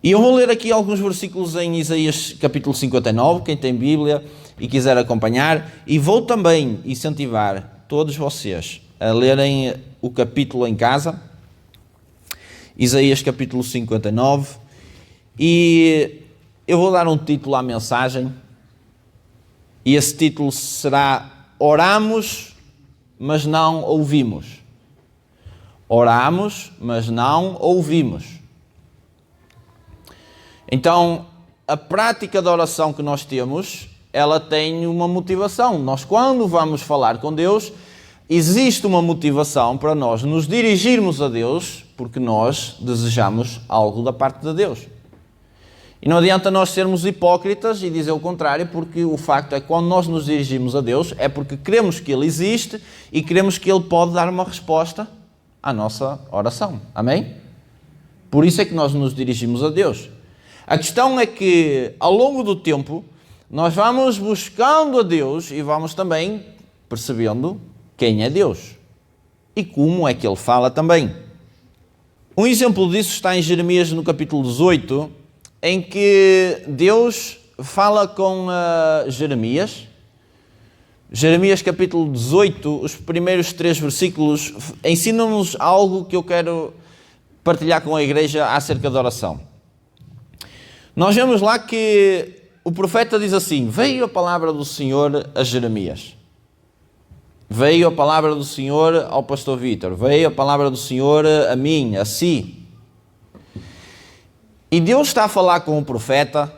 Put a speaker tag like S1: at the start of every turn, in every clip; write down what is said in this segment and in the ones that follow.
S1: E eu vou ler aqui alguns versículos em Isaías capítulo 59, quem tem Bíblia e quiser acompanhar, e vou também incentivar todos vocês a lerem o capítulo em casa, Isaías capítulo 59, e eu vou dar um título à mensagem, e esse título será Oramos, mas não ouvimos. Oramos, mas não ouvimos. Então, a prática da oração que nós temos, ela tem uma motivação. Nós, quando vamos falar com Deus, existe uma motivação para nós nos dirigirmos a Deus, porque nós desejamos algo da parte de Deus. E não adianta nós sermos hipócritas e dizer o contrário, porque o facto é que quando nós nos dirigimos a Deus, é porque queremos que Ele existe e queremos que Ele pode dar uma resposta à nossa oração. Amém? Por isso é que nós nos dirigimos a Deus. A questão é que, ao longo do tempo, nós vamos buscando a Deus e vamos também percebendo quem é Deus e como é que Ele fala também. Um exemplo disso está em Jeremias, no capítulo 18, em que Deus fala com Jeremias. Jeremias, capítulo 18, os primeiros 3 versículos ensinam-nos algo que eu quero partilhar com a igreja acerca da oração. Nós vemos lá que o profeta diz assim: veio a palavra do Senhor a Jeremias. Veio a palavra do Senhor ao pastor Vítor. Veio a palavra do Senhor a mim, a si. E Deus está a falar com o profeta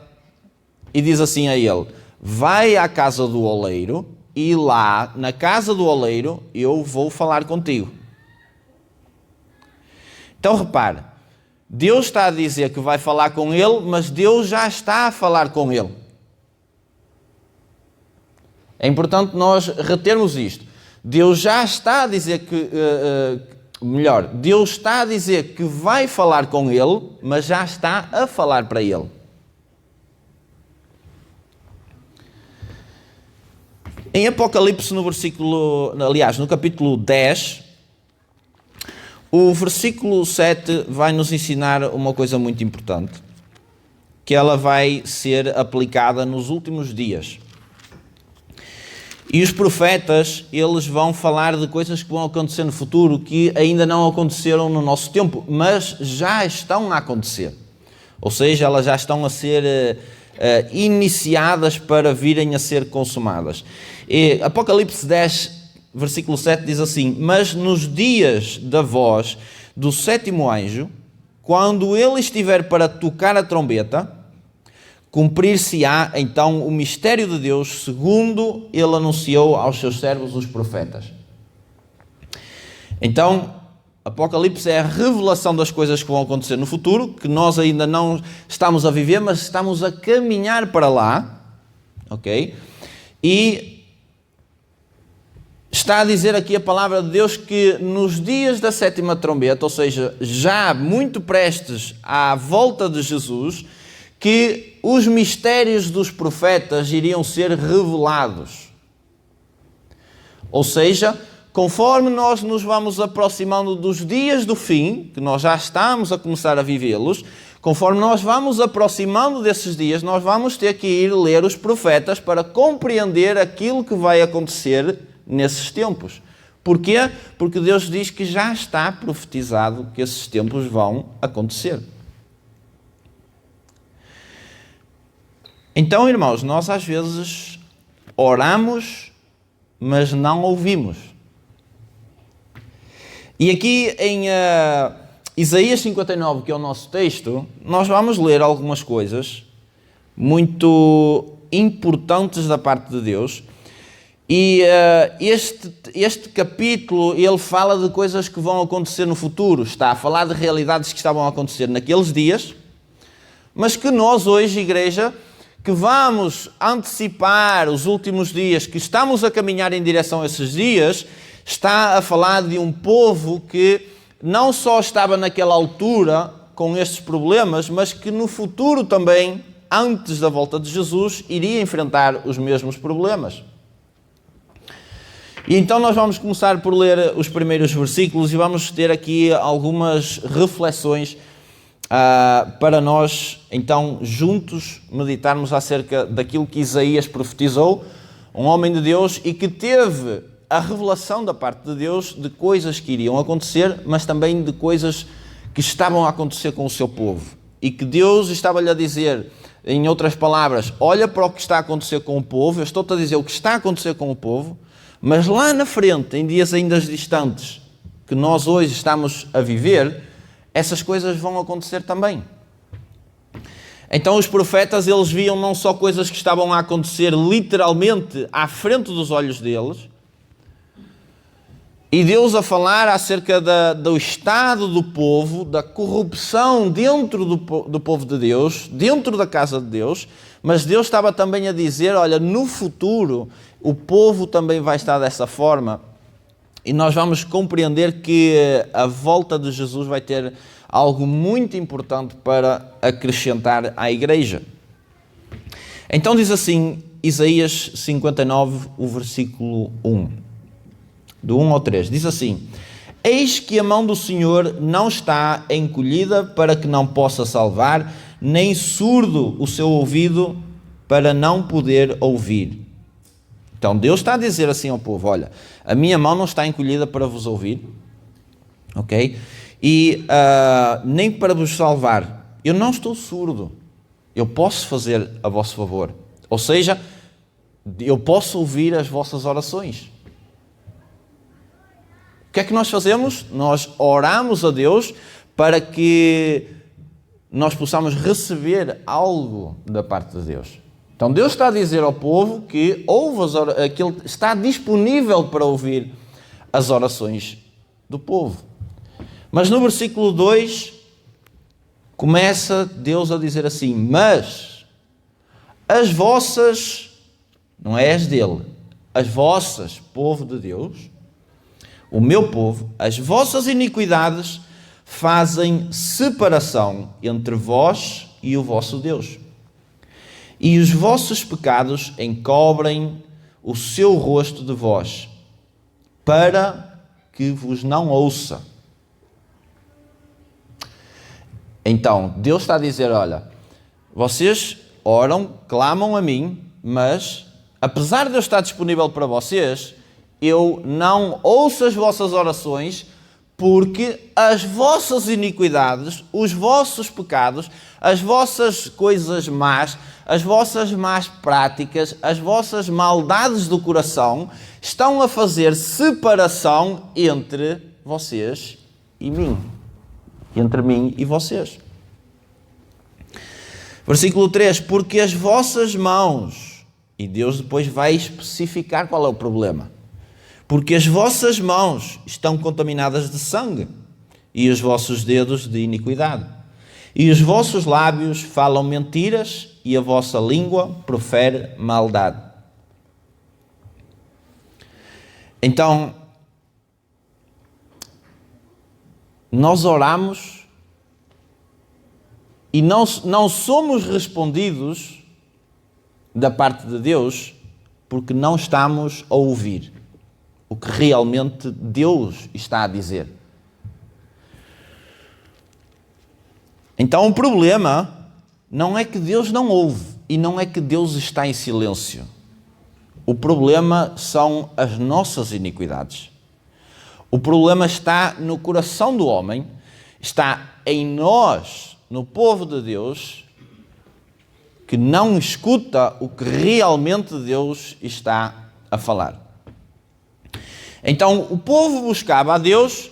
S1: e diz assim a ele: vai à casa do oleiro e lá, na casa do oleiro, eu vou falar contigo. Então repare, Deus está a dizer que vai falar com ele, mas Deus já está a falar com ele. É importante nós retermos isto. Deus já está a dizer Deus está a dizer que vai falar com ele, mas já está a falar para ele. Em Apocalipse, no capítulo 10, o versículo 7 vai nos ensinar uma coisa muito importante, que ela vai ser aplicada nos últimos dias. E os profetas, eles vão falar de coisas que vão acontecer no futuro, que ainda não aconteceram no nosso tempo, mas já estão a acontecer. Ou seja, elas já estão a ser iniciadas para virem a ser consumadas. E Apocalipse 10, versículo 7 diz assim: mas nos dias da voz do 7º anjo, quando ele estiver para tocar a trombeta, cumprir-se-á então o mistério de Deus, segundo ele anunciou aos seus servos os profetas. Então, Apocalipse é a revelação das coisas que vão acontecer no futuro, que nós ainda não estamos a viver, mas estamos a caminhar para lá, ok? E está a dizer aqui a palavra de Deus que nos dias da 7ª trombeta, ou seja, já muito prestes à volta de Jesus, que os mistérios dos profetas iriam ser revelados. Ou seja, conforme nós nos vamos aproximando dos dias do fim, que nós já estamos a começar a vivê-los, conforme nós vamos aproximando desses dias, nós vamos ter que ir ler os profetas para compreender aquilo que vai acontecer nesses tempos. Porquê? Porque Deus diz que já está profetizado que esses tempos vão acontecer. Então, irmãos, nós às vezes oramos, mas não ouvimos. E aqui em Isaías 59, que é o nosso texto, nós vamos ler algumas coisas muito importantes da parte de Deus. E este capítulo, ele fala de coisas que vão acontecer no futuro. Está a falar de realidades que estavam a acontecer naqueles dias, mas que nós hoje, igreja, que vamos antecipar os últimos dias, que estamos a caminhar em direção a esses dias, está a falar de um povo que não só estava naquela altura com estes problemas, mas que no futuro também, antes da volta de Jesus, iria enfrentar os mesmos problemas. E então nós vamos começar por ler os primeiros versículos e vamos ter aqui algumas reflexões para nós, então, juntos meditarmos acerca daquilo que Isaías profetizou, um homem de Deus, e que teve a revelação da parte de Deus de coisas que iriam acontecer, mas também de coisas que estavam a acontecer com o seu povo. E que Deus estava-lhe a dizer, em outras palavras, olha para o que está a acontecer com o povo, eu estou-te a dizer o que está a acontecer com o povo, mas lá na frente, em dias ainda distantes, que nós hoje estamos a viver, essas coisas vão acontecer também. Então os profetas, eles viam não só coisas que estavam a acontecer literalmente à frente dos olhos deles, e Deus a falar acerca do estado do povo, da corrupção dentro do povo de Deus, dentro da casa de Deus, mas Deus estava também a dizer, olha, no futuro o povo também vai estar dessa forma. E nós vamos compreender que a volta de Jesus vai ter algo muito importante para acrescentar à igreja. Então diz assim, Isaías 59, o versículo 1, do 1 ao 3, diz assim: Eis que a mão do Senhor não está encolhida para que não possa salvar, nem surdo o seu ouvido para não poder ouvir. Então Deus está a dizer assim ao povo, olha, a minha mão não está encolhida para vos ouvir, ok? E nem para vos salvar. Eu não estou surdo. Eu posso fazer a vosso favor. Ou seja, eu posso ouvir as vossas orações. O que é que nós fazemos? Nós oramos a Deus para que nós possamos receber algo da parte de Deus. Então Deus está a dizer ao povo que que Ele está disponível para ouvir as orações do povo. Mas no versículo 2 começa Deus a dizer assim: mas as vossas, não é as dele, as vossas, povo de Deus, o meu povo, as vossas iniquidades fazem separação entre vós e o vosso Deus. E os vossos pecados encobrem o seu rosto de vós, para que vos não ouça. Então, Deus está a dizer, olha, vocês oram, clamam a mim, mas, apesar de eu estar disponível para vocês, eu não ouço as vossas orações, porque as vossas iniquidades, os vossos pecados, as vossas coisas más, as vossas más práticas, as vossas maldades do coração estão a fazer separação entre vocês e mim. Entre mim e vocês. Versículo 3. Porque as vossas mãos, e Deus depois vai especificar qual é o problema. Porque as vossas mãos estão contaminadas de sangue, e os vossos dedos de iniquidade. E os vossos lábios falam mentiras, e a vossa língua profere maldade. Então, nós oramos e não somos respondidos da parte de Deus porque não estamos a ouvir o que realmente Deus está a dizer. Então o problema não é que Deus não ouve e não é que Deus está em silêncio. O problema são as nossas iniquidades. O problema está no coração do homem, está em nós, no povo de Deus, que não escuta o que realmente Deus está a falar. Então, o povo buscava a Deus,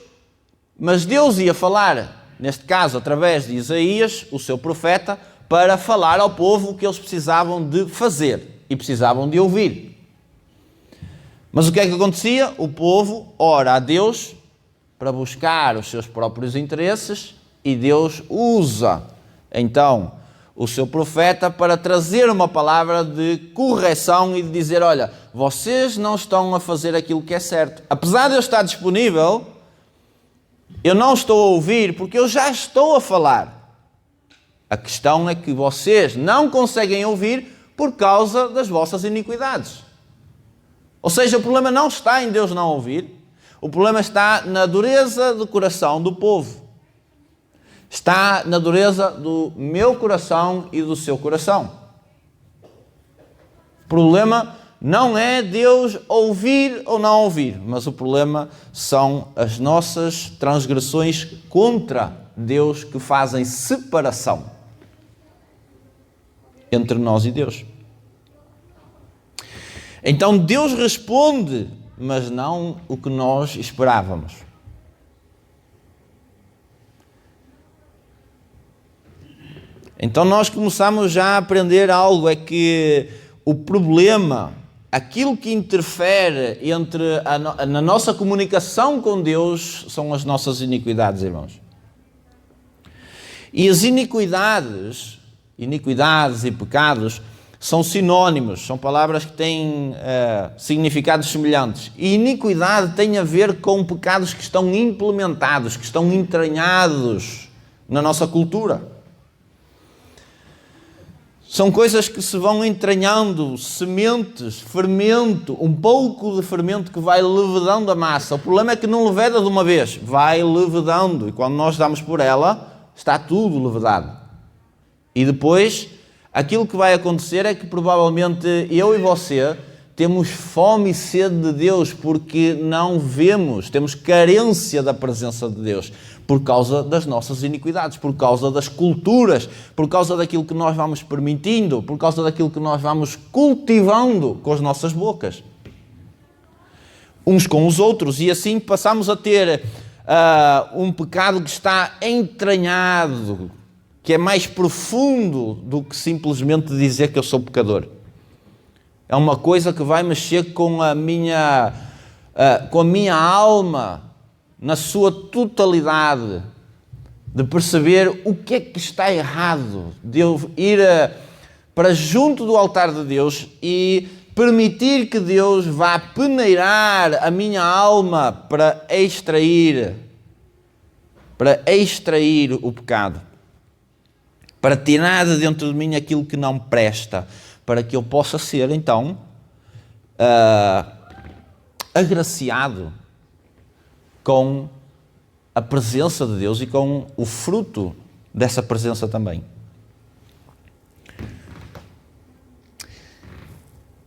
S1: mas Deus ia falar, neste caso, através de Isaías, o seu profeta, para falar ao povo o que eles precisavam de fazer e precisavam de ouvir. Mas o que é que acontecia? O povo ora a Deus para buscar os seus próprios interesses e Deus usa, então, o seu profeta para trazer uma palavra de correção e de dizer, olha, vocês não estão a fazer aquilo que é certo. Apesar de eu estar disponível, eu não estou a ouvir porque eu já estou a falar. A questão é que vocês não conseguem ouvir por causa das vossas iniquidades. Ou seja, o problema não está em Deus não ouvir, o problema está na dureza do coração do povo. Está na dureza do meu coração e do seu coração. O problema não é Deus ouvir ou não ouvir, mas o problema são as nossas transgressões contra Deus que fazem separação entre nós e Deus. Então Deus responde, mas não o que nós esperávamos. Então nós começamos já a aprender algo, é que o problema, aquilo que interfere na nossa comunicação com Deus, são as nossas iniquidades, irmãos. E as iniquidades e pecados são sinónimos, são palavras que têm significados semelhantes. E iniquidade tem a ver com pecados que estão implementados, que estão entranhados na nossa cultura. São coisas que se vão entranhando, sementes, fermento, um pouco de fermento que vai levedando a massa. O problema é que não leveda de uma vez, vai levedando. E quando nós damos por ela, está tudo levedado. E depois, aquilo que vai acontecer é que provavelmente eu e você temos fome e sede de Deus porque não vemos, temos carência da presença de Deus por causa das nossas iniquidades, por causa das culturas, por causa daquilo que nós vamos permitindo, por causa daquilo que nós vamos cultivando com as nossas bocas, uns com os outros, e assim passamos a ter um pecado que está entranhado, que é mais profundo do que simplesmente dizer que eu sou pecador. É uma coisa que vai mexer com a minha alma na sua totalidade, de perceber o que é que está errado, de eu ir para junto do altar de Deus e permitir que Deus vá peneirar a minha alma para extrair o pecado, para tirar de dentro de mim aquilo que não presta, para que eu possa ser, então, agraciado com a presença de Deus e com o fruto dessa presença também.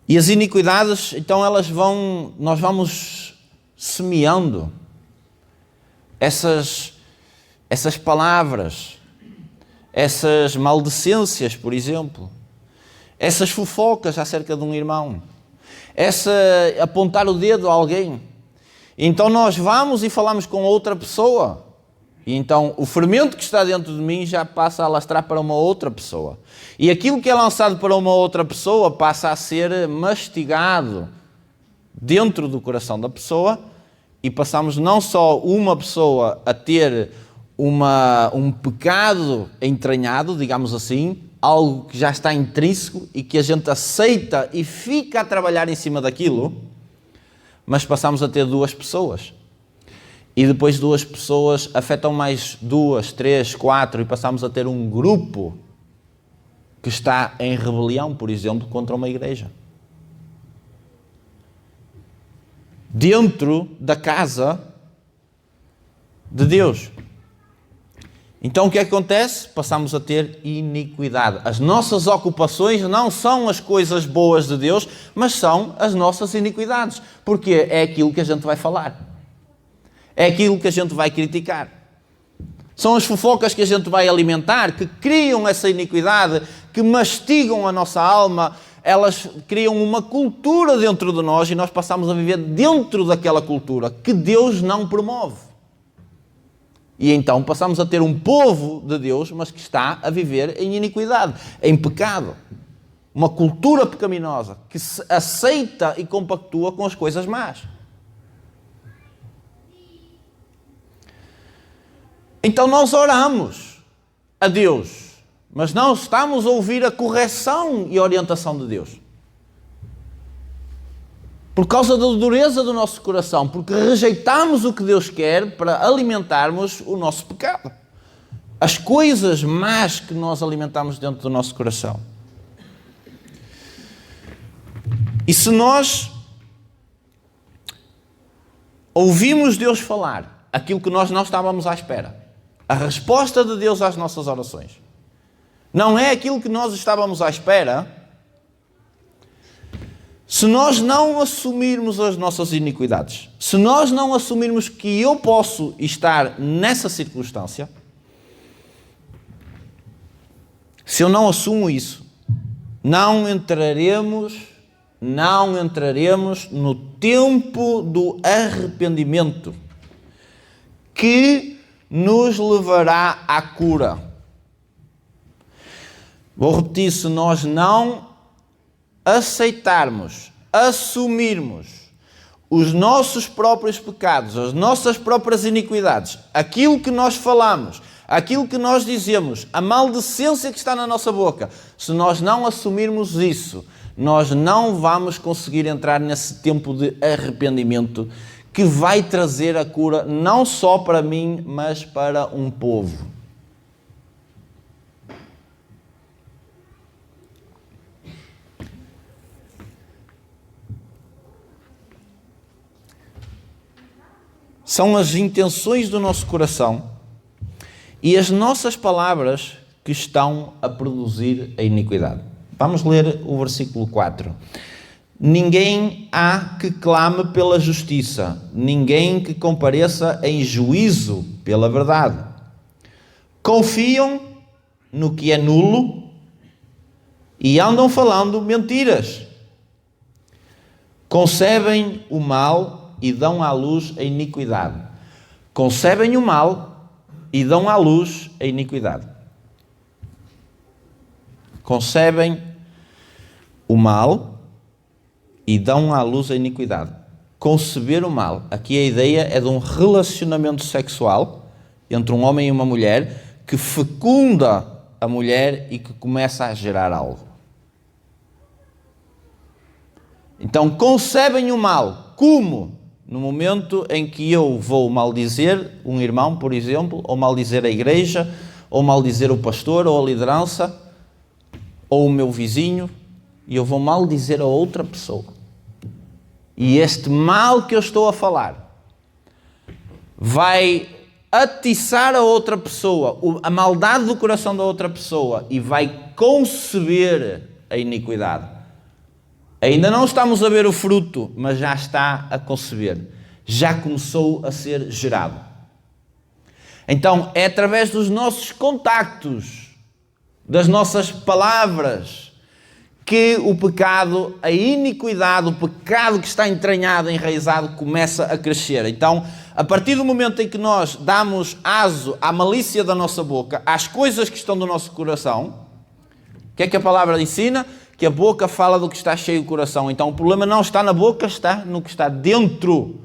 S1: E as iniquidades, então, nós vamos semeando essas palavras, essas maldicências, por exemplo, essas fofocas acerca de um irmão, apontar o dedo a alguém. Então nós vamos e falamos com outra pessoa, e então o fermento que está dentro de mim já passa a alastrar para uma outra pessoa. E aquilo que é lançado para uma outra pessoa passa a ser mastigado dentro do coração da pessoa, e passamos não só uma pessoa a ter um pecado entranhado, digamos assim, algo que já está intrínseco e que a gente aceita e fica a trabalhar em cima daquilo, mas passamos a ter duas pessoas. E depois duas pessoas afetam mais 2, 3, 4 e passamos a ter um grupo que está em rebelião, por exemplo, contra uma igreja. Dentro da casa de Deus. Então o que acontece? Passamos a ter iniquidade. As nossas ocupações não são as coisas boas de Deus, mas são as nossas iniquidades. Porque é aquilo que a gente vai falar. É aquilo que a gente vai criticar. São as fofocas que a gente vai alimentar, que criam essa iniquidade, que mastigam a nossa alma. Elas criam uma cultura dentro de nós e nós passamos a viver dentro daquela cultura que Deus não promove. E então passamos a ter um povo de Deus, mas que está a viver em iniquidade, em pecado. Uma cultura pecaminosa que se aceita e compactua com as coisas más. Então nós oramos a Deus, mas não estamos a ouvir a correção e a orientação de Deus. Por causa da dureza do nosso coração, porque rejeitamos o que Deus quer para alimentarmos o nosso pecado. As coisas más que nós alimentamos dentro do nosso coração. E se nós ouvimos Deus falar aquilo que nós não estávamos à espera, a resposta de Deus às nossas orações não é aquilo que nós estávamos à espera, se nós não assumirmos as nossas iniquidades, se nós não assumirmos que eu posso estar nessa circunstância, se eu não assumo isso, não entraremos no tempo do arrependimento que nos levará à cura. Vou repetir, se nós não aceitarmos, assumirmos os nossos próprios pecados, as nossas próprias iniquidades, aquilo que nós falamos, aquilo que nós dizemos, a maldicência que está na nossa boca, se nós não assumirmos isso, nós não vamos conseguir entrar nesse tempo de arrependimento que vai trazer a cura não só para mim, mas para um povo. São as intenções do nosso coração e as nossas palavras que estão a produzir a iniquidade. Vamos ler o versículo 4. Ninguém há que clame pela justiça, ninguém que compareça em juízo pela verdade. Confiam no que é nulo e andam falando mentiras. Concebem o mal e dão à luz a iniquidade. Concebem o mal e dão à luz a iniquidade. Concebem o mal e dão à luz a iniquidade. Conceber o mal. Aqui a ideia é de um relacionamento sexual entre um homem e uma mulher que fecunda a mulher e que começa a gerar algo. Então concebem o mal. Como? No momento em que eu vou maldizer um irmão, por exemplo, ou maldizer a igreja, ou maldizer o pastor, ou a liderança, ou o meu vizinho, e eu vou maldizer a outra pessoa. E este mal que eu estou a falar vai atiçar a outra pessoa, a maldade do coração da outra pessoa, e vai conceber a iniquidade. Ainda não estamos a ver o fruto, mas já está a conceber. Já começou a ser gerado. Então, é através dos nossos contactos, das nossas palavras, que o pecado, a iniquidade, o pecado que está entranhado, enraizado, começa a crescer. Então, a partir do momento em que nós damos aso à malícia da nossa boca, às coisas que estão no nosso coração, o que é que a palavra ensina? Que a boca fala do que está cheio o coração. Então o problema não está na boca, está no que está dentro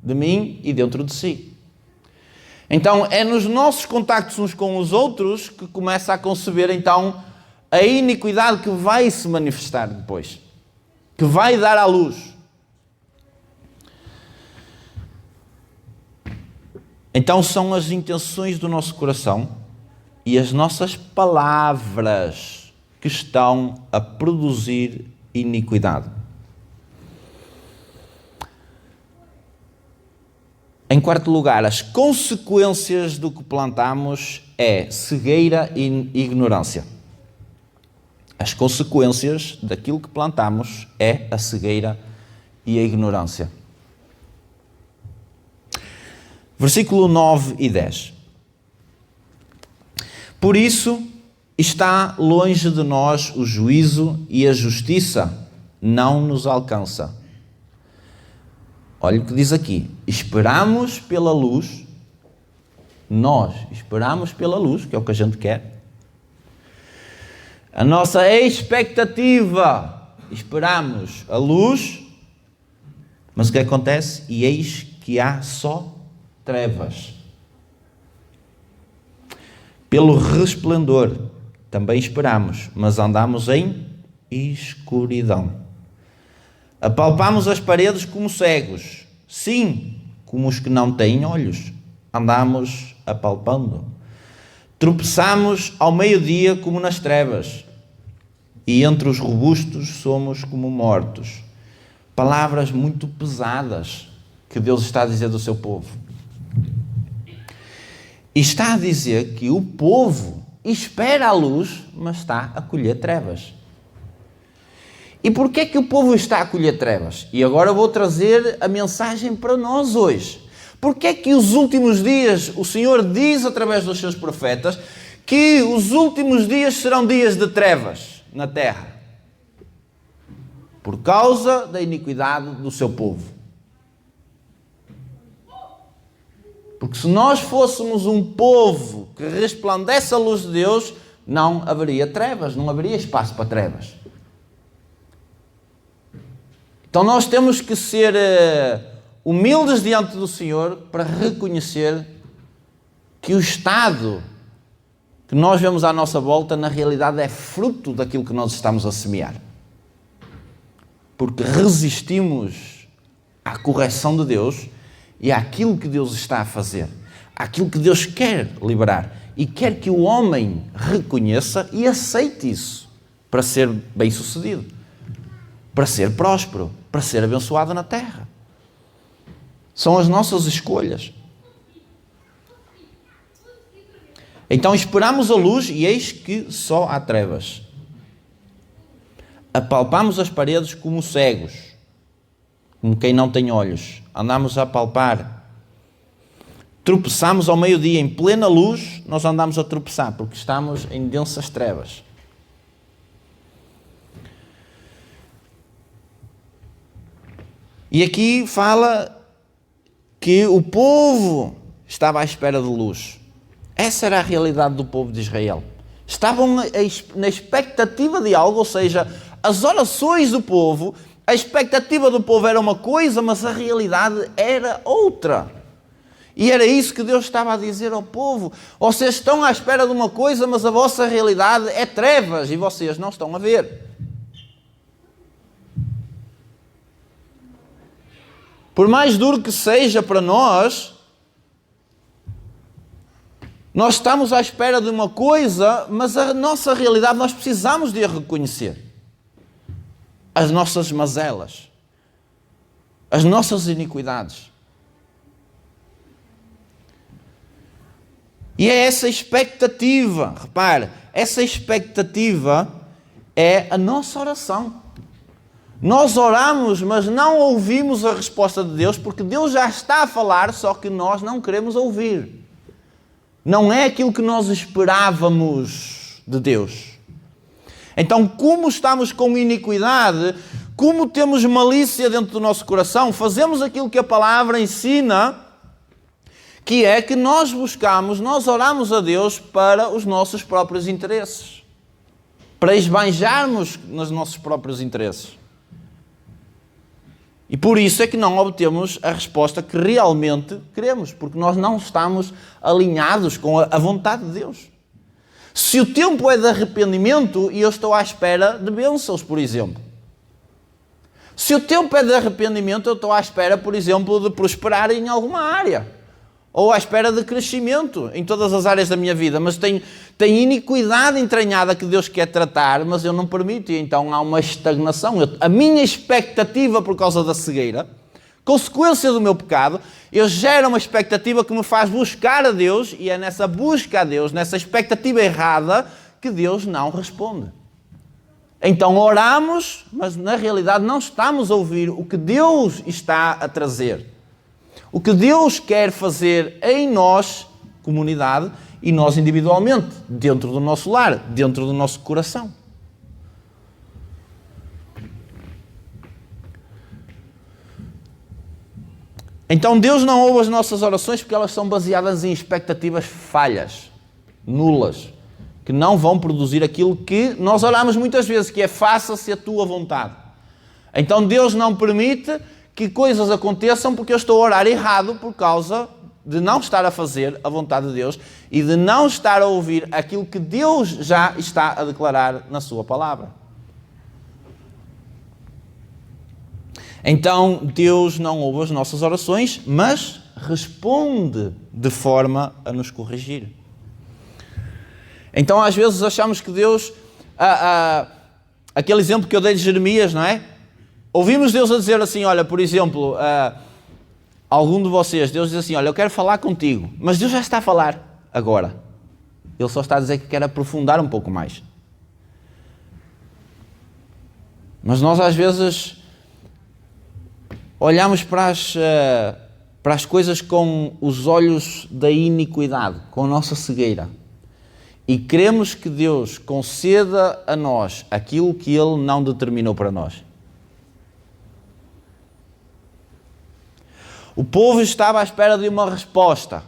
S1: de mim e dentro de si. Então é nos nossos contactos uns com os outros que começa a conceber então a iniquidade que vai se manifestar depois, que vai dar à luz. Então são as intenções do nosso coração e as nossas palavras que estão a produzir iniquidade. Em quarto lugar, as consequências do que plantamos é cegueira e ignorância. As consequências daquilo que plantamos é a cegueira e a ignorância. Versículo 9 e 10. Por isso, está longe de nós o juízo e a justiça não nos alcança. Olha o que diz aqui. Esperamos pela luz. Nós esperamos pela luz, que é o que a gente quer. A nossa expectativa, esperamos a luz, mas o que acontece? E eis que há só trevas. Pelo resplendor também esperamos, mas andamos em escuridão. Apalpamos as paredes como cegos. Sim, como os que não têm olhos. Andamos apalpando. Tropeçamos ao meio-dia como nas trevas. E entre os robustos somos como mortos. Palavras muito pesadas que Deus está a dizer do seu povo. E está a dizer que o povo espera a luz, mas está a colher trevas. E porquê é que o povo está a colher trevas? E agora vou trazer a mensagem para nós hoje. Porquê é que os últimos dias, o Senhor diz através dos seus profetas, que os últimos dias serão dias de trevas na terra? Por causa da iniquidade do seu povo. Porque se nós fôssemos um povo que resplandece a luz de Deus, não haveria trevas, não haveria espaço para trevas. Então nós temos que ser humildes diante do Senhor para reconhecer que o estado que nós vemos à nossa volta, na realidade, é fruto daquilo que nós estamos a semear. Porque resistimos à correção de Deus e àquilo que Deus está a fazer, àquilo que Deus quer liberar e quer que o homem reconheça e aceite isso para ser bem-sucedido, para ser próspero, para ser abençoado na terra. São as nossas escolhas. Então esperamos a luz e eis que só há trevas. Apalpamos as paredes como cegos, como quem não tem olhos. Andamos a apalpar. Tropeçamos ao meio-dia, em plena luz, nós andamos a tropeçar, porque estamos em densas trevas. E aqui fala que o povo estava à espera de luz. Essa era a realidade do povo de Israel. Estavam na expectativa de algo, ou seja, as orações do povo, a expectativa do povo era uma coisa, mas a realidade era outra. E era isso que Deus estava a dizer ao povo. Vocês estão à espera de uma coisa, mas a vossa realidade é trevas e vocês não estão a ver. Por mais duro que seja para nós estamos à espera de uma coisa, mas a nossa realidade nós precisamos de a reconhecer. As nossas mazelas, as nossas iniquidades. E é essa expectativa, repare, essa expectativa é a nossa oração. Nós oramos, mas não ouvimos a resposta de Deus, porque Deus já está a falar, só que nós não queremos ouvir. Não é aquilo que nós esperávamos de Deus. Então, como estamos com iniquidade, como temos malícia dentro do nosso coração, fazemos aquilo que a palavra ensina, que é que nós oramos a Deus para os nossos próprios interesses. Para esbanjarmos nos nossos próprios interesses. E por isso é que não obtemos a resposta que realmente queremos, porque nós não estamos alinhados com a vontade de Deus. Se o tempo é de arrependimento e eu estou à espera de bênçãos, por exemplo. Se o tempo é de arrependimento, eu estou à espera, por exemplo, de prosperar em alguma área. Ou à espera de crescimento em todas as áreas da minha vida. Mas tem iniquidade entranhada que Deus quer tratar, mas eu não permito. E então há uma estagnação. A minha expectativa por causa da cegueira, consequência do meu pecado, eu gero uma expectativa que me faz buscar a Deus, e é nessa busca a Deus, nessa expectativa errada, que Deus não responde. Então oramos, mas na realidade não estamos a ouvir o que Deus está a trazer. O que Deus quer fazer em nós, comunidade, e nós individualmente, dentro do nosso lar, dentro do nosso coração. Então Deus não ouve as nossas orações porque elas são baseadas em expectativas falhas, nulas, que não vão produzir aquilo que nós oramos muitas vezes, que é faça-se a tua vontade. Então Deus não permite que coisas aconteçam porque eu estou a orar errado por causa de não estar a fazer a vontade de Deus e de não estar a ouvir aquilo que Deus já está a declarar na sua palavra. Então, Deus não ouve as nossas orações, mas responde de forma a nos corrigir. Então, às vezes achamos que Deus... aquele exemplo que eu dei de Jeremias, não é? Ouvimos Deus a dizer assim, olha, por exemplo, algum de vocês, Deus diz assim, olha, eu quero falar contigo, mas Deus já está a falar. agora. Ele só está a dizer que quer aprofundar um pouco mais. Mas nós às vezes olhamos para as coisas com os olhos da iniquidade, com a nossa cegueira. E queremos que Deus conceda a nós aquilo que Ele não determinou para nós. O povo estava à espera de uma resposta.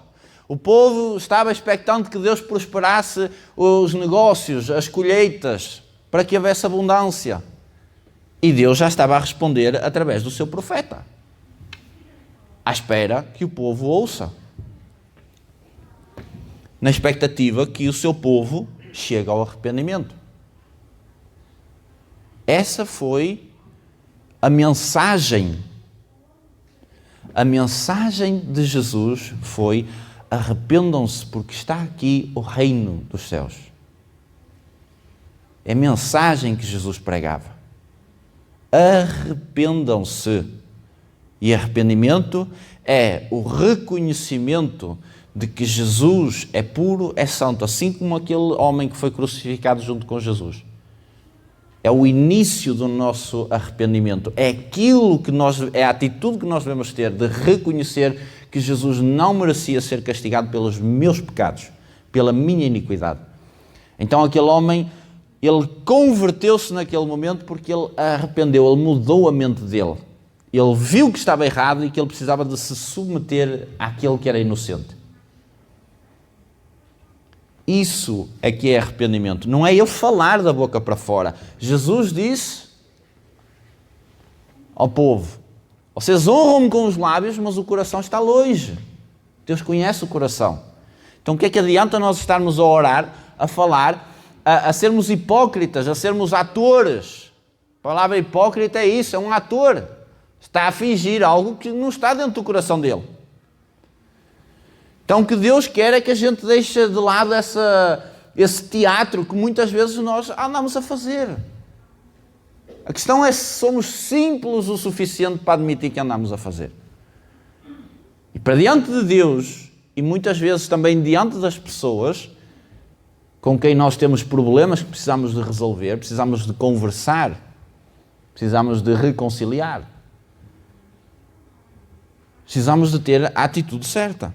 S1: O povo estava expectante que Deus prosperasse os negócios, as colheitas, para que houvesse abundância. E Deus já estava a responder através do seu profeta, à espera que o povo ouça, na expectativa que o seu povo chegue ao arrependimento. Essa foi a mensagem. A mensagem de Jesus foi: arrependam-se, porque está aqui o reino dos céus. É a mensagem que Jesus pregava. Arrependam-se. E arrependimento é o reconhecimento de que Jesus é puro, é santo, assim como aquele homem que foi crucificado junto com Jesus. É o início do nosso arrependimento. É aquilo que é a atitude que nós devemos ter de reconhecer que Jesus não merecia ser castigado pelos meus pecados, pela minha iniquidade. Então aquele homem, ele converteu-se naquele momento porque ele arrependeu, ele mudou a mente dele. Ele viu que estava errado e que ele precisava de se submeter àquele que era inocente. Isso é que é arrependimento. Não é eu falar da boca para fora. Jesus disse ao povo: vocês honram-me com os lábios, mas o coração está longe. Deus conhece o coração. Então o que é que adianta nós estarmos a orar, a falar, a sermos hipócritas, a sermos atores? A palavra hipócrita é isso, é um ator. Está a fingir algo que não está dentro do coração dele. Então o que Deus quer é que a gente deixe de lado esse teatro que muitas vezes nós andamos a fazer. A questão é se somos simples o suficiente para admitir que andamos a fazer. E para diante de Deus, e muitas vezes também diante das pessoas com quem nós temos problemas que precisamos de resolver, precisamos de conversar, precisamos de reconciliar. Precisamos de ter a atitude certa.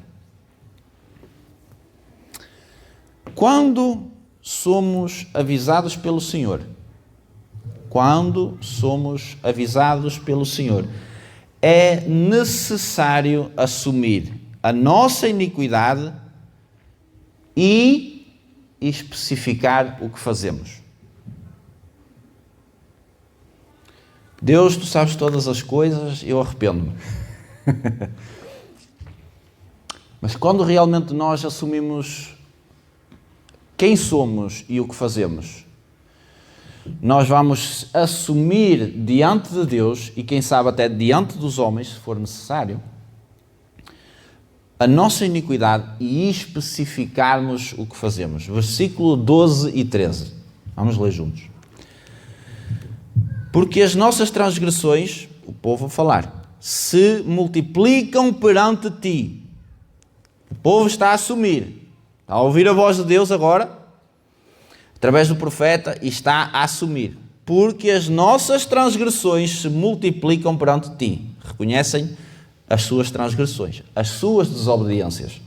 S1: Quando somos avisados pelo Senhor, é necessário assumir a nossa iniquidade e especificar o que fazemos. Deus, tu sabes todas as coisas, eu arrependo-me. Mas quando realmente nós assumimos quem somos e o que fazemos, nós vamos assumir diante de Deus, e quem sabe até diante dos homens, se for necessário, a nossa iniquidade e especificarmos o que fazemos. Versículo 12 e 13. Vamos ler juntos. Porque as nossas transgressões, o povo a falar, se multiplicam perante ti. O povo está a assumir. Está a ouvir a voz de Deus agora, através do profeta, e está a assumir. Porque as nossas transgressões se multiplicam perante ti. Reconhecem as suas transgressões, as suas desobediências.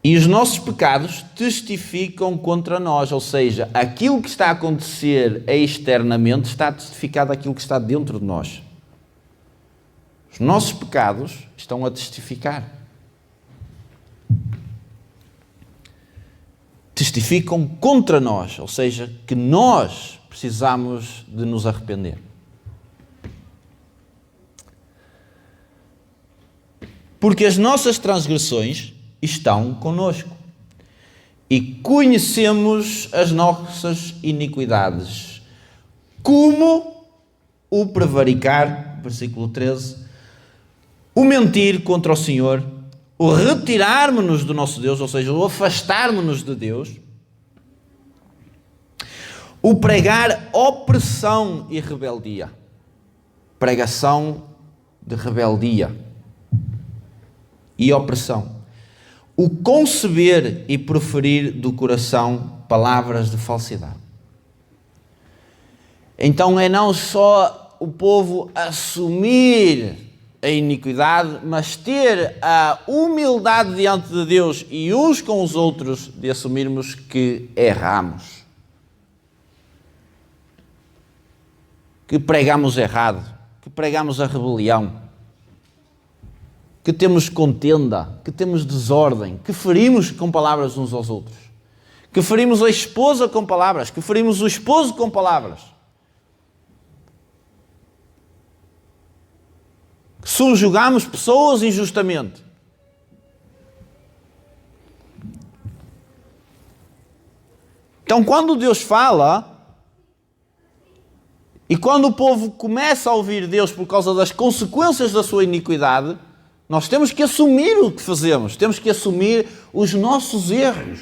S1: E os nossos pecados testificam contra nós, ou seja, aquilo que está a acontecer externamente está testificado aquilo que está dentro de nós. Os nossos pecados estão a testificar. Testificam contra nós, ou seja, que nós precisamos de nos arrepender. Porque as nossas transgressões estão conosco e conhecemos as nossas iniquidades, como o prevaricar, versículo 13, o mentir contra o Senhor, o retirar-nos do nosso Deus, ou seja, o afastar-nos de Deus, o pregar opressão e rebeldia, pregação de rebeldia e opressão. o conceber e proferir do coração palavras de falsidade. Então é não só o povo assumir a iniquidade, mas ter a humildade diante de Deus e uns com os outros de assumirmos que erramos, que pregamos errado, que pregamos a rebelião, que temos contenda, que temos desordem, que ferimos com palavras uns aos outros, que ferimos a esposa com palavras, que ferimos o esposo com palavras, que subjugamos pessoas injustamente. Então, quando Deus fala, e quando o povo começa a ouvir Deus por causa das consequências da sua iniquidade, nós temos que assumir o que fazemos, temos que assumir os nossos erros,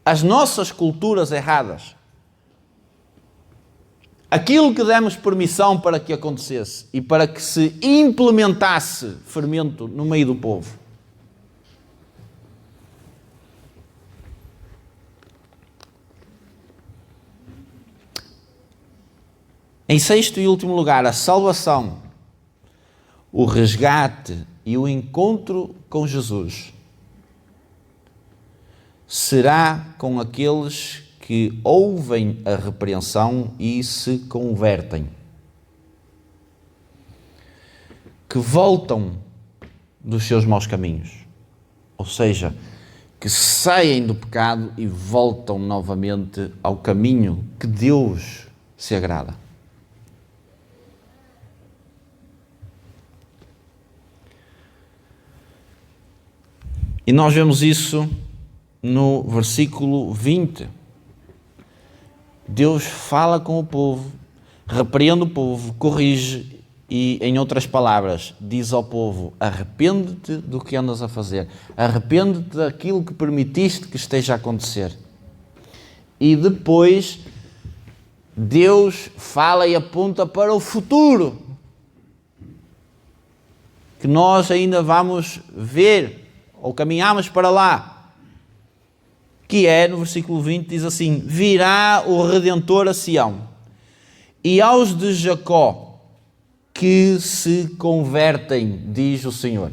S1: as nossas culturas erradas. Aquilo que demos permissão para que acontecesse e para que se implementasse fermento no meio do povo. Em sexto e último lugar, a salvação, o resgate e o encontro com Jesus será com aqueles que ouvem a repreensão e se convertem, que voltam dos seus maus caminhos, ou seja, que saem do pecado e voltam novamente ao caminho que Deus se agrada. E nós vemos isso no versículo 20. Deus fala com o povo, repreende o povo, corrige e, em outras palavras, diz ao povo: arrepende-te do que andas a fazer, arrepende-te daquilo que permitiste que esteja a acontecer. E depois Deus fala e aponta para o futuro, que nós ainda vamos ver, ou caminhamos para lá, que é, no versículo 20, diz assim: virá o Redentor a Sião, e aos de Jacó que se convertem, diz o Senhor.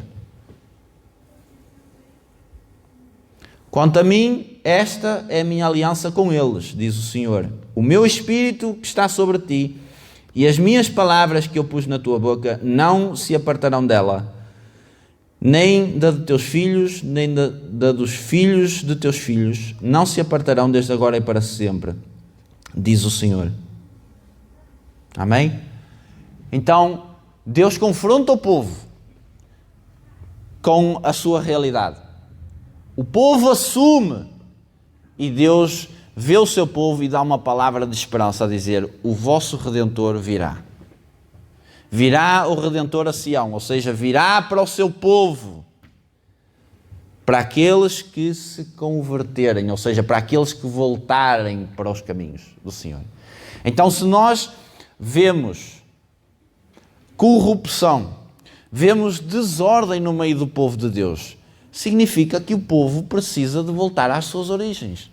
S1: Quanto a mim, esta é a minha aliança com eles, diz o Senhor. O meu Espírito que está sobre ti e as minhas palavras que eu pus na tua boca não se apartarão dela, nem da de teus filhos, nem da dos filhos de teus filhos, não se apartarão desde agora e para sempre, diz o Senhor. Amém? Então, Deus confronta o povo com a sua realidade. O povo assume e Deus vê o seu povo e dá uma palavra de esperança a dizer: o vosso Redentor virá. Virá o Redentor a Sião, ou seja, virá para o seu povo, para aqueles que se converterem, ou seja, para aqueles que voltarem para os caminhos do Senhor. Então, se nós vemos corrupção, vemos desordem no meio do povo de Deus, significa que o povo precisa de voltar às suas origens.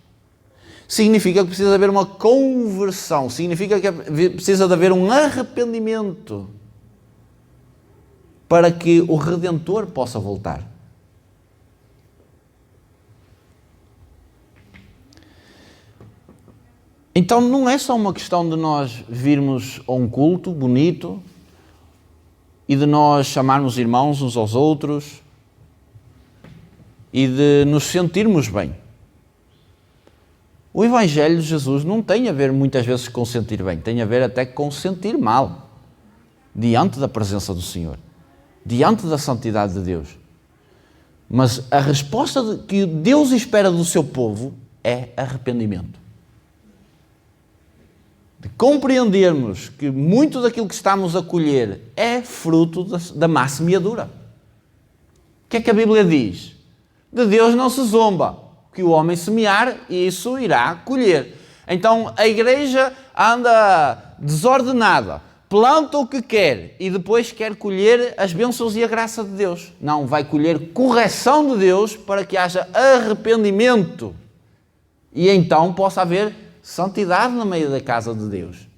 S1: Significa que precisa haver uma conversão, significa que precisa de haver um arrependimento para que o Redentor possa voltar. Então não é só uma questão de nós virmos a um culto bonito e de nós chamarmos irmãos uns aos outros e de nos sentirmos bem. O Evangelho de Jesus não tem a ver muitas vezes com sentir bem, tem a ver até com sentir mal diante da presença do Senhor, diante da santidade de Deus. Mas a resposta que Deus espera do seu povo é arrependimento. De compreendermos que muito daquilo que estamos a colher é fruto da má semeadura. O que é que a Bíblia diz? De Deus não se zomba. O que o homem semear, isso irá colher. Então a igreja anda desordenada, planta o que quer e depois quer colher as bênçãos e a graça de Deus. Não, vai colher correção de Deus para que haja arrependimento e então possa haver santidade no meio da casa de Deus.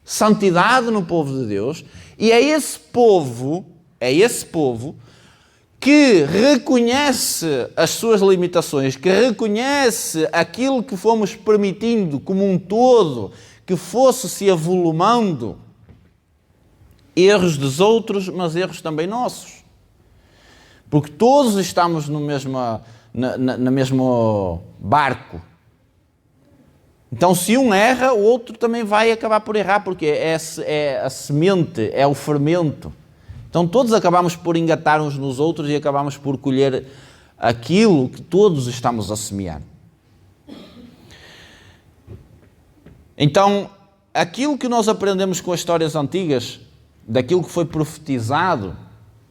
S1: Santidade no povo de Deus. E é esse povo que reconhece as suas limitações, que reconhece aquilo que fomos permitindo como um todo, que fosse se avolumando, erros dos outros, mas erros também nossos. Porque todos estamos no mesmo barco. Então, se um erra, o outro também vai acabar por errar, porque é a semente, é o fermento. Então, todos acabamos por engatar uns nos outros e acabamos por colher aquilo que todos estamos a semear. Então, aquilo que nós aprendemos com as histórias antigas, daquilo que foi profetizado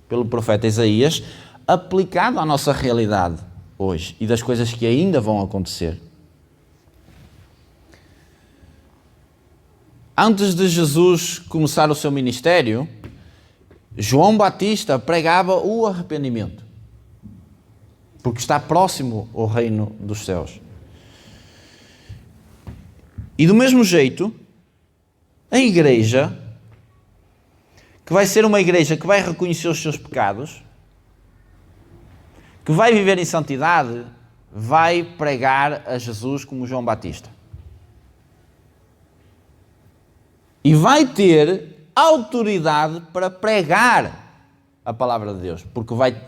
S1: pelo profeta Isaías, aplicado à nossa realidade hoje e das coisas que ainda vão acontecer. Antes de Jesus começar o seu ministério, João Batista pregava o arrependimento, porque está próximo ao reino dos céus. E do mesmo jeito, a igreja, que vai ser uma igreja que vai reconhecer os seus pecados, que vai viver em santidade, vai pregar a Jesus como João Batista. E vai ter autoridade para pregar a palavra de Deus, porque vai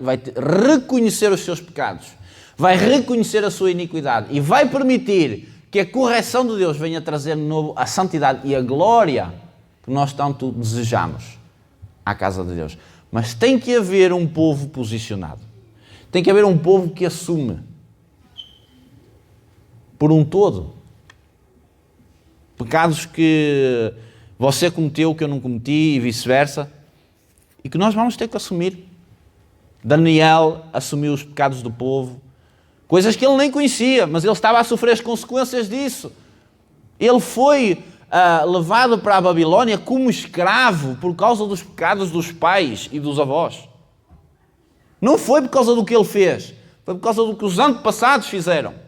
S1: reconhecer os seus pecados, vai reconhecer a sua iniquidade e vai permitir que a correção de Deus venha trazer de novo a santidade e a glória que nós tanto desejamos à casa de Deus. Mas tem que haver um povo posicionado. Tem que haver um povo que assume por um todo pecados que você cometeu, que eu não cometi e vice-versa, e que nós vamos ter que assumir. Daniel assumiu os pecados do povo, coisas que ele nem conhecia, mas ele estava a sofrer as consequências disso. Ele foi levado para a Babilónia como escravo por causa dos pecados dos pais e dos avós. Não foi por causa do que ele fez, foi por causa do que os antepassados fizeram.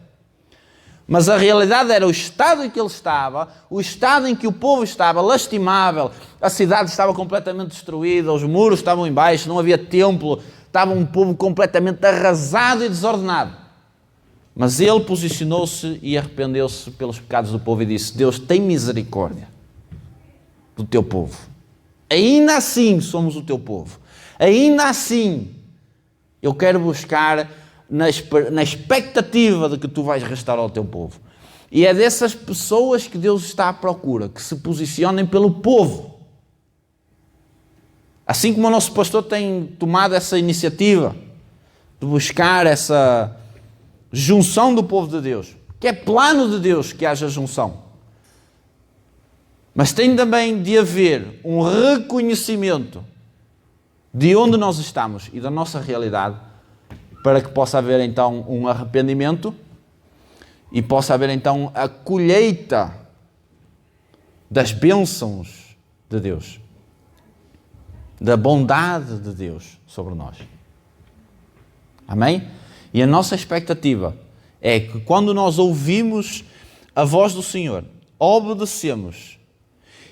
S1: Mas a realidade era o estado em que ele estava, o estado em que o povo estava lastimável, a cidade estava completamente destruída, os muros estavam em baixo, não havia templo, estava um povo completamente arrasado e desordenado. Mas ele posicionou-se e arrependeu-se pelos pecados do povo e disse: Deus, tem misericórdia do teu povo. Ainda assim somos o teu povo. Ainda assim eu quero buscar na expectativa de que tu vais restaurar o teu povo. E é dessas pessoas que Deus está à procura, que se posicionem pelo povo. Assim como o nosso pastor tem tomado essa iniciativa de buscar essa junção do povo de Deus, que é plano de Deus que haja junção. Mas tem também de haver um reconhecimento de onde nós estamos e da nossa realidade, para que possa haver então um arrependimento e possa haver então a colheita das bênçãos de Deus, da bondade de Deus sobre nós. Amém? E a nossa expectativa é que quando nós ouvimos a voz do Senhor, obedecemos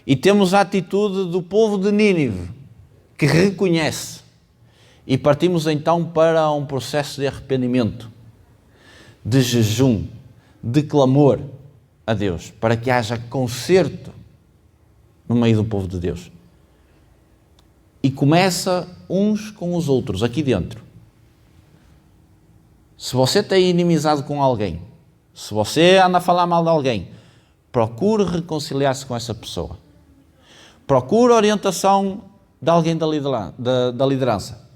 S1: e temos a atitude do povo de Nínive, que reconhece, e partimos então para um processo de arrependimento, de jejum, de clamor a Deus, para que haja conserto no meio do povo de Deus. E começa uns com os outros, aqui dentro. Se você tem inimizade com alguém, se você anda a falar mal de alguém, procure reconciliar-se com essa pessoa. Procure orientação de alguém da liderança.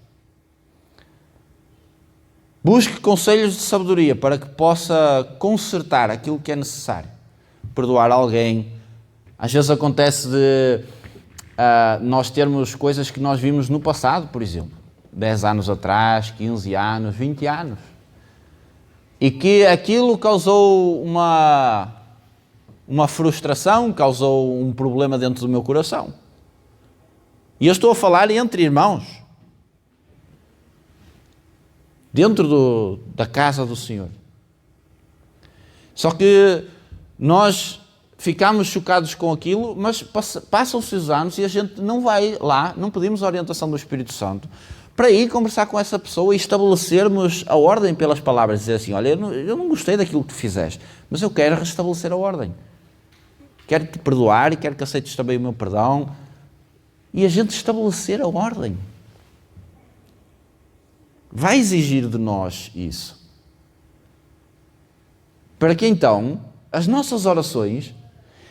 S1: Busque conselhos de sabedoria para que possa consertar aquilo que é necessário. Perdoar alguém. Às vezes acontece de nós termos coisas que nós vimos no passado, por exemplo. 10 anos atrás, 15 anos, 20 anos. E que aquilo causou uma frustração, causou um problema dentro do meu coração. E eu estou a falar entre irmãos. Dentro da casa do Senhor. Só que nós ficamos chocados com aquilo, mas passam-se os anos e a gente não vai lá, não pedimos a orientação do Espírito Santo para ir conversar com essa pessoa e estabelecermos a ordem pelas palavras. Dizer assim, olha, eu não gostei daquilo que tu fizeste, mas eu quero restabelecer a ordem. Quero te perdoar e quero que aceites também o meu perdão. E a gente estabelecer a ordem. Vai exigir de nós isso. Para que então as nossas orações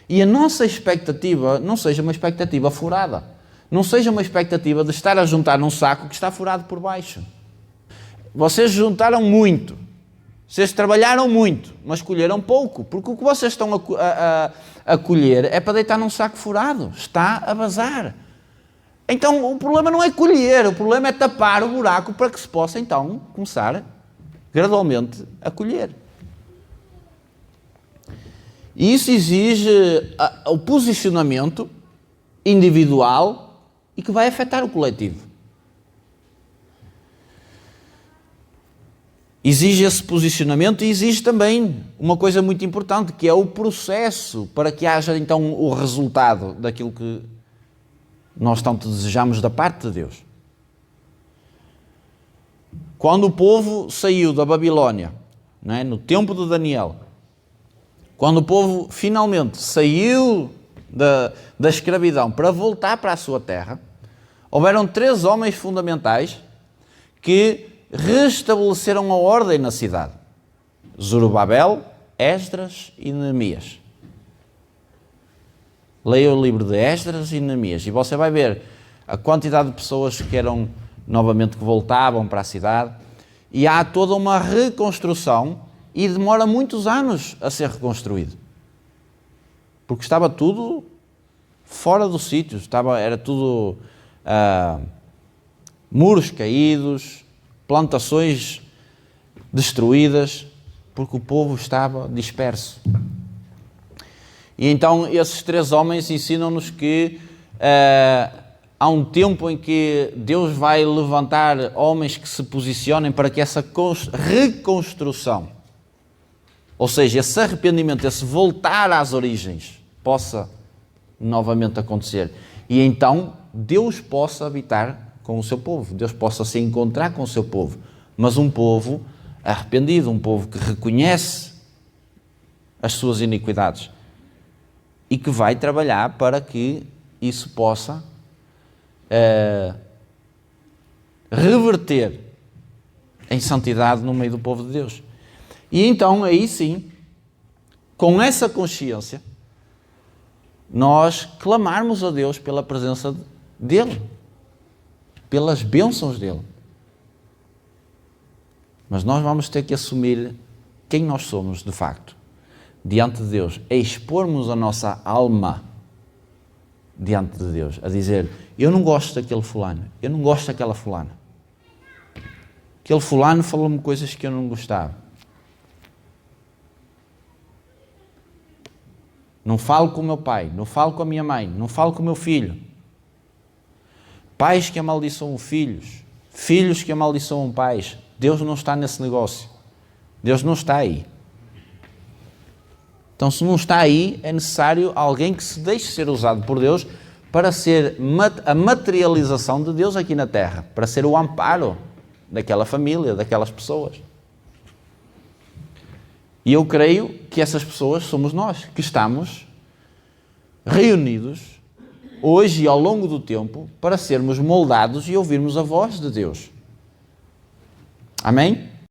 S1: e a nossa expectativa não seja uma expectativa furada. Não seja uma expectativa de estar a juntar num saco que está furado por baixo. Vocês juntaram muito. Vocês trabalharam muito, mas colheram pouco. Porque o que vocês estão a colher é para deitar num saco furado. Está a vazar. Então o problema não é colher, o problema é tapar o buraco para que se possa então começar gradualmente a colher. E isso exige o posicionamento individual e que vai afetar o coletivo. Exige esse posicionamento e exige também uma coisa muito importante, que é o processo para que haja então o resultado daquilo que nós tanto desejamos da parte de Deus. Quando o povo saiu da Babilónia, não é? No tempo de Daniel, quando o povo finalmente saiu da escravidão para voltar para a sua terra, houveram 3 homens fundamentais que restabeleceram a ordem na cidade: Zorobabel, Esdras e Neemias. Leia o livro de Esdras e Neemias e você vai ver a quantidade de pessoas que eram novamente, que voltavam para a cidade, e há toda uma reconstrução e demora muitos anos a ser reconstruído. Porque estava tudo fora do sítio, era tudo muros caídos, plantações destruídas, porque o povo estava disperso. E então esses 3 homens ensinam-nos que há um tempo em que Deus vai levantar homens que se posicionem para que essa reconstrução, ou seja, esse arrependimento, esse voltar às origens, possa novamente acontecer. E então Deus possa habitar com o seu povo, Deus possa se encontrar com o seu povo, mas um povo arrependido, um povo que reconhece as suas iniquidades e que vai trabalhar para que isso possa reverter em santidade no meio do povo de Deus. E então, aí sim, com essa consciência, nós clamarmos a Deus pela presença dEle, pelas bênçãos dEle. Mas nós vamos ter que assumir quem nós somos, de facto, diante de Deus, é expormos a nossa alma diante de Deus, a dizer: eu não gosto daquele fulano, eu não gosto daquela fulana. Aquele fulano falou-me coisas que eu não gostava. Não falo com o meu pai, não falo com a minha mãe, não falo com o meu filho. Pais que amaldiçoam filhos, filhos que amaldiçoam pais. Deus não está nesse negócio. Deus não está aí. Então, se não está aí, é necessário alguém que se deixe ser usado por Deus para ser a materialização de Deus aqui na terra, para ser o amparo daquela família, daquelas pessoas. E eu creio que essas pessoas somos nós, que estamos reunidos hoje e ao longo do tempo para sermos moldados e ouvirmos a voz de Deus. Amém?